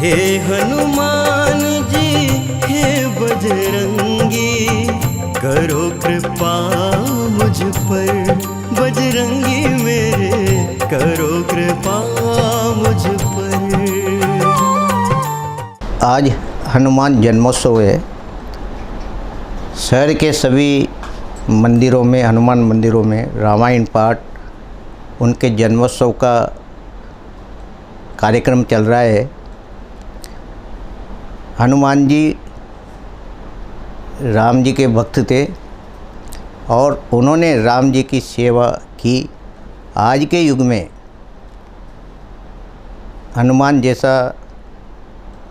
हे हनुमान जी हे बजरंगी, करो कृपा मुझ पर, बजरंगी मेरे करो कृपा मुझ पर। आज हनुमान जन्मोत्सव है। शहर के सभी मंदिरों में, हनुमान मंदिरों में रामायण पाठ, उनके जन्मोत्सव का कार्यक्रम चल रहा है। हनुमान जी राम जी के भक्त थे और उन्होंने राम जी की सेवा की। आज के युग में हनुमान जैसा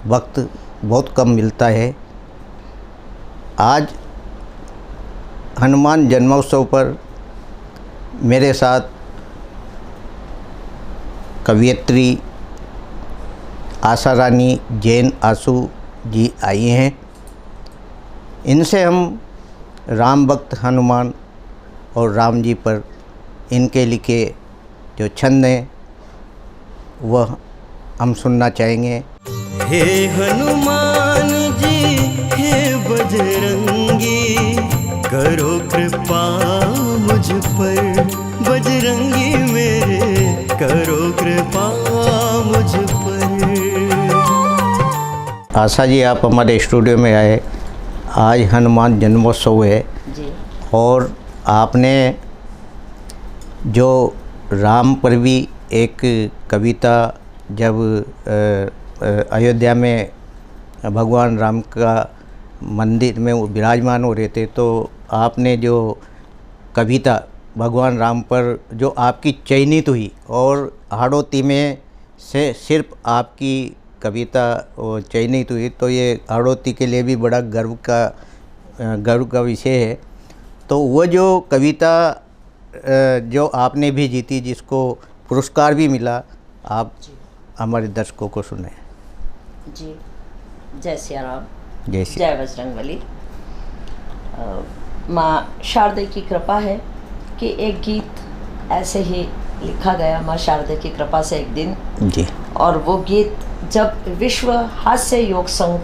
भक्त बहुत कम मिलता है। आज हनुमान जन्मोत्सव पर मेरे साथ कवियत्री आशा रानी जैन आशु जी आई हैं। इनसे हम राम भक्त हनुमान और राम जी पर इनके लिखे जो छंद हैं वह हम सुनना चाहेंगे। हे हनुमान जी हे बजरंगी, करो कृपा मुझ पर, बजरंगी मेरे करो कृपा मुझ पर। आशा जी, आप हमारे स्टूडियो में आए। आज हनुमान जन्मोत्सव है जी। और आपने जो राम पर भी एक कविता, जब अयोध्या में भगवान राम का मंदिर में वो विराजमान हो रहे थे, तो आपने जो कविता भगवान राम पर जो आपकी चयनित हुई और हाड़ौती में से सिर्फ आपकी कविता चयनित हुई, तो ये हाड़ौती के लिए भी बड़ा गर्व का विषय है। तो वो जो कविता जो आपने भी जीती, जिसको पुरस्कार भी मिला, आप हमारे दर्शकों को सुने। जी, जय सिया राम, जैसे जय बजरंगबली। माँ शारदे की कृपा है कि एक गीत ऐसे ही लिखा गया माँ शारदे की कृपा से एक दिन जी। और वो गीत जब विश्व हास्य योग संघ,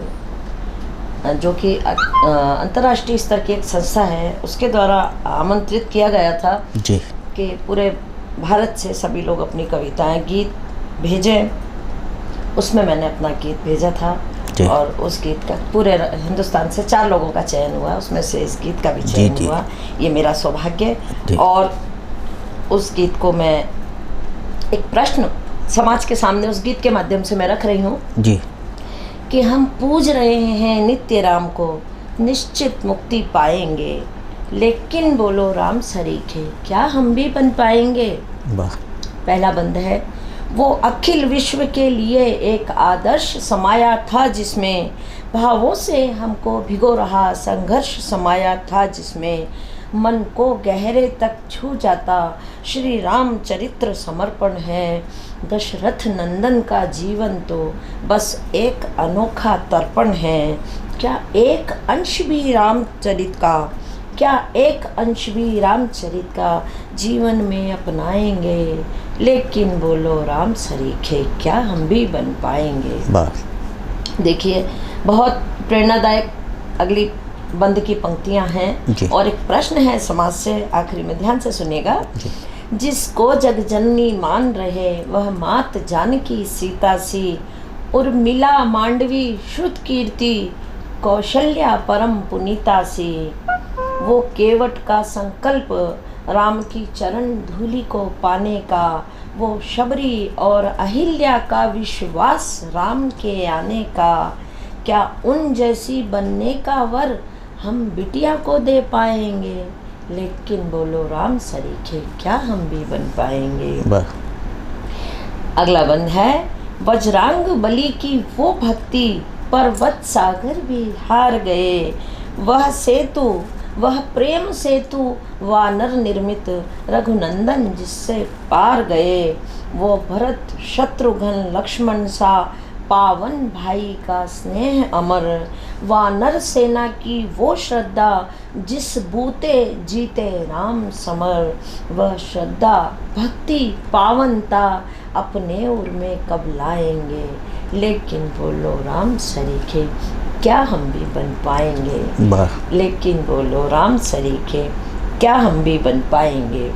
जो कि अंतर्राष्ट्रीय स्तर की एक संस्था है, उसके द्वारा आमंत्रित किया गया था जी कि पूरे भारत से सभी लोग अपनी कविताएं, गीत भेजें। उसमें मैंने अपना गीत भेजा था और उस गीत का पूरे हिंदुस्तान से 4 लोगों का चयन हुआ, उसमें से इस गीत का भी चयन हुआ। ये मेरा सौभाग्य। और उस गीत को मैं एक प्रश्न समाज के सामने उस गीत के माध्यम से मैं रख रही हूँ जी कि हम पूज रहे हैं नित्य राम को, निश्चित मुक्ति पाएंगे, लेकिन बोलो राम सरीखे क्या हम भी बन पाएंगे। पहला बंद है, वो अखिल विश्व के लिए एक आदर्श समाया था, जिसमें भावों से हमको भिगो रहा संघर्ष समाया था, जिसमें मन को गहरे तक छू जाता श्री राम चरित्र समर्पण है। दशरथ नंदन का जीवन तो बस एक अनोखा तर्पण है। क्या एक अंश भी रामचरित का, क्या एक अंश भी रामचरित का जीवन में अपनाएंगे, लेकिन बोलो राम सरीखे क्या हम भी बन पाएंगे। देखिए, बहुत प्रेरणादायक अगली बंद की पंक्तियां हैं और एक प्रश्न है समाज से, आखिरी में ध्यान से सुनिएगा। जिसको जग जननी मान रहे वह मात जानकी सीता सी, उर्मिला मांडवी श्रुत कीर्ति कौशल्या परम पुनीता सी। वो केवट का संकल्प राम की चरण धूलि को पाने का, वो शबरी और अहिल्या का विश्वास राम के आने का। क्या उन जैसी बनने का वर हम बिटिया को दे पाएंगे, लेकिन बोलो राम सरीखे क्या हम भी बन पाएंगे। अगला बंद है, वज्रांग बलि की वो भक्ति पर्वत सागर भी हार गए। वह सेतु, वह प्रेम सेतु वानर निर्मित रघुनंदन जिससे पार गए। वो भरत शत्रुघ्न लक्ष्मण सा पावन भाई का स्नेह अमर। वानर सेना की वो श्रद्धा जिस बूते जीते राम समर। वह श्रद्धा भक्ति पावनता अपने उर में कब लाएंगे, लेकिन बोलो राम सरीखे क्या हम भी बन पाएंगे। वाह। लेकिन बोलो राम सरीखे क्या हम भी बन पाएंगे।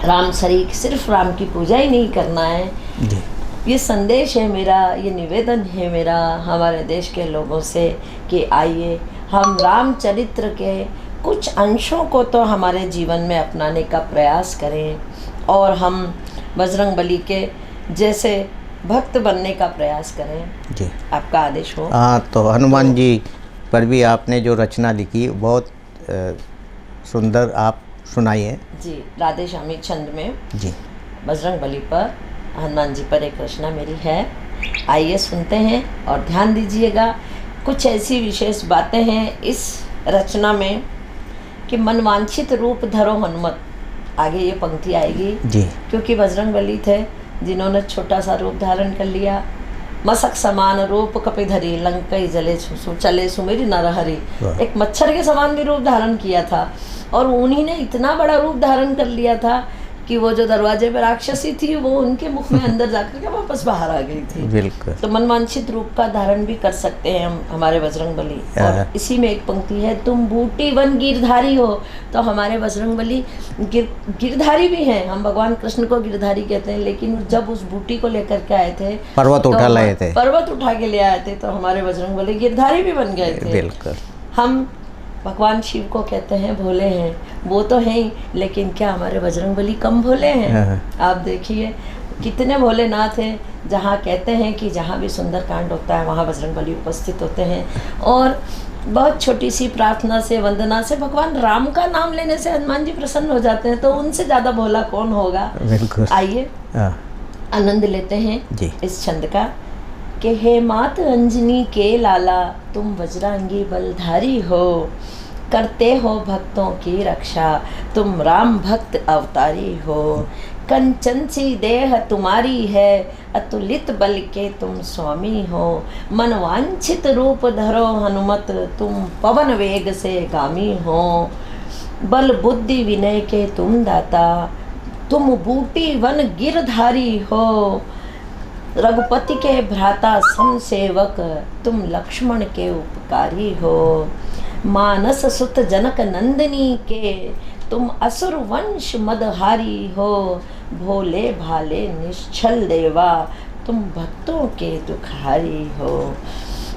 राम सरीख सिर्फ राम की पूजा ही नहीं करना है। जी। ये संदेश है मेरा, ये निवेदन है मेरा हमारे देश के लोगों से कि आइए हम रामचरित्र के कुछ अंशों को तो हमारे जीवन में अपनाने का प्रयास करें और हम बजरंगबली के जैसे भक्त बनने का प्रयास करें। जी। आपका आदेश हो। हाँ, तो हनुमान जी पर भी आपने जो रचना लिखी बहुत सुंदर आप सुनाइए। जी, राधे श्यामी छंद में जी। बजरंगबली पर, हनुमान जी पर एक रचना मेरी है। आइए सुनते हैं और ध्यान दीजिएगा। कुछ ऐसी विशेष बातें हैं इस रचना में कि मनवांछित रूप धरो हनुमत, आगे ये पंक्ति आएगी जी। क्योंकि बजरंगबली थे जिन्होंने छोटा सा रूप धारण कर लिया। मसक समान रूप कपिधरी लंकई जले चले सुमेरी नरहरि, एक मच्छर के समान भी रूप धारण किया था और उन्हीं ने इतना बड़ा रूप धारण कर लिया था कि वो जो दरवाजे पर राक्षसी थी वो उनके मुख में अंदर जाकर के वापस बाहर आ गई थी। बिल्कुल। तो मनवांछित रूप का धारण भी कर सकते हैं हम, हमारे बजरंगबली। और इसी में एक पंक्ति है, तुम बूटी वन गिरधारी हो। तो हमारे बजरंगबली गिरधारी भी हैं। हम भगवान कृष्ण को गिरधारी कहते हैं, लेकिन जब उस बूटी को लेकर के आए थे, पर्वत उठा लाए थे, पर्वत उठा के ले आए थे, तो हमारे बजरंगबली गिरधारी भी बन गए थे। बिल्कुल। हम भगवान शिव को कहते हैं भोले हैं, वो तो हैं ही, लेकिन क्या हमारे बजरंगबली कम भोले हैं? आप देखिए कितने भोलेनाथ हैं। जहाँ कहते हैं कि जहाँ भी सुंदर कांड होता है वहाँ बजरंगबली उपस्थित होते हैं और बहुत छोटी सी प्रार्थना से, वंदना से, भगवान राम का नाम लेने से हनुमान जी प्रसन्न हो जाते हैं। तो उनसे ज़्यादा भोला कौन होगा? बिल्कुल। आइए आनंद लेते हैं जी। इस छंद का कि हे मात अंजनी के लाला, तुम वज्रांगी बलधारी हो, करते हो भक्तों की रक्षा, तुम राम भक्त अवतारी हो। कंचन सी देह तुम्हारी है, अतुलित बल के तुम स्वामी हो। मनवांछित रूप धरो हनुमत, तुम पवन वेग से गामी हो। बल बुद्धि विनय के तुम दाता, तुम बूटी वन गिरधारी हो। रघुपति के भ्राता समसेवक, तुम लक्ष्मण के उपकारी हो। मानस सुत जनक नंदिनी के, तुम असुर वंश मदहारी हो। भोले भाले निश्चल देवा, तुम भक्तों के दुखारी हो।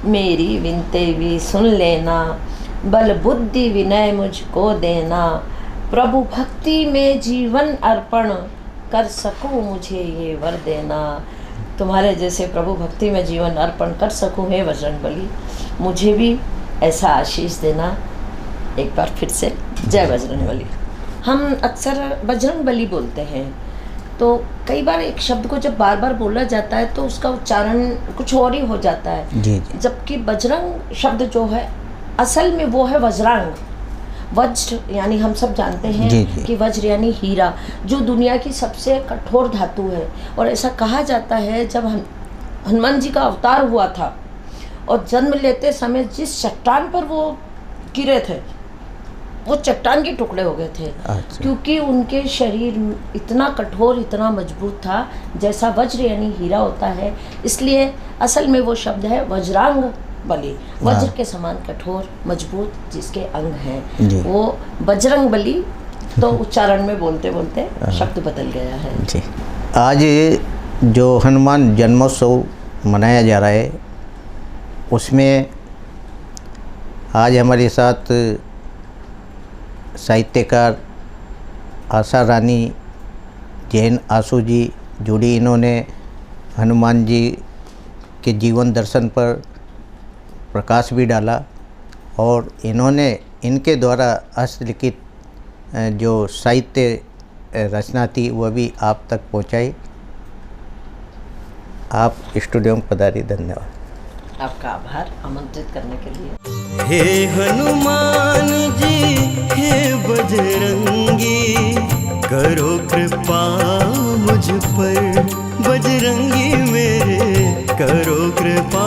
मेरी विनती भी सुन लेना, बल बुद्धि विनय मुझको देना। प्रभु भक्ति में जीवन अर्पण, कर सकूं मुझे ये वर देना। तुम्हारे जैसे प्रभु भक्ति में जीवन अर्पण कर सकूं हे बजरंगबली, मुझे भी ऐसा आशीष देना। एक बार फिर से जय बजरंगबली। हम अक्सर बजरंगबली बोलते हैं तो कई बार एक शब्द को जब बार बार बोला जाता है तो उसका उच्चारण कुछ और ही हो जाता है। जी जी। जबकि बजरंग शब्द जो है असल में वो है वज्रांग। वज्र यानी हम सब जानते हैं जी जी। कि वज्र यानी हीरा, जो दुनिया की सबसे कठोर धातु है। और ऐसा कहा जाता है जब हनुमान जी का अवतार हुआ था और जन्म लेते समय जिस चट्टान पर वो गिरे थे वो चट्टान के टुकड़े हो गए थे। अच्छा। क्योंकि उनके शरीर इतना कठोर, इतना मजबूत था जैसा वज्र यानी हीरा होता है। इसलिए असल में वो शब्द है वज्रांग बली, वज्र के समान कठोर मजबूत जिसके अंग हैं, वो बजरंग बली। तो उच्चारण में बोलते बोलते शब्द बदल गया है। जी। आज जो हनुमान जन्मोत्सव मनाया जा रहा है उसमें आज हमारे साथ साहित्यकार आशा रानी जैन आशु जी जुड़ी। इन्होंने हनुमान जी के जीवन दर्शन पर प्रकाश भी डाला और इन्होंने इनके द्वारा हस्तलिखित जो साहित्य रचना थी वह भी आप तक पहुंचाई। आप स्टूडियो में पधारी, धन्यवाद। आपका आभार आमंत्रित करने के लिए। हे हनुमान जी हे बजरंगी, करो कृपा मुझ पर, बजरंगी मेरे करो कृपा।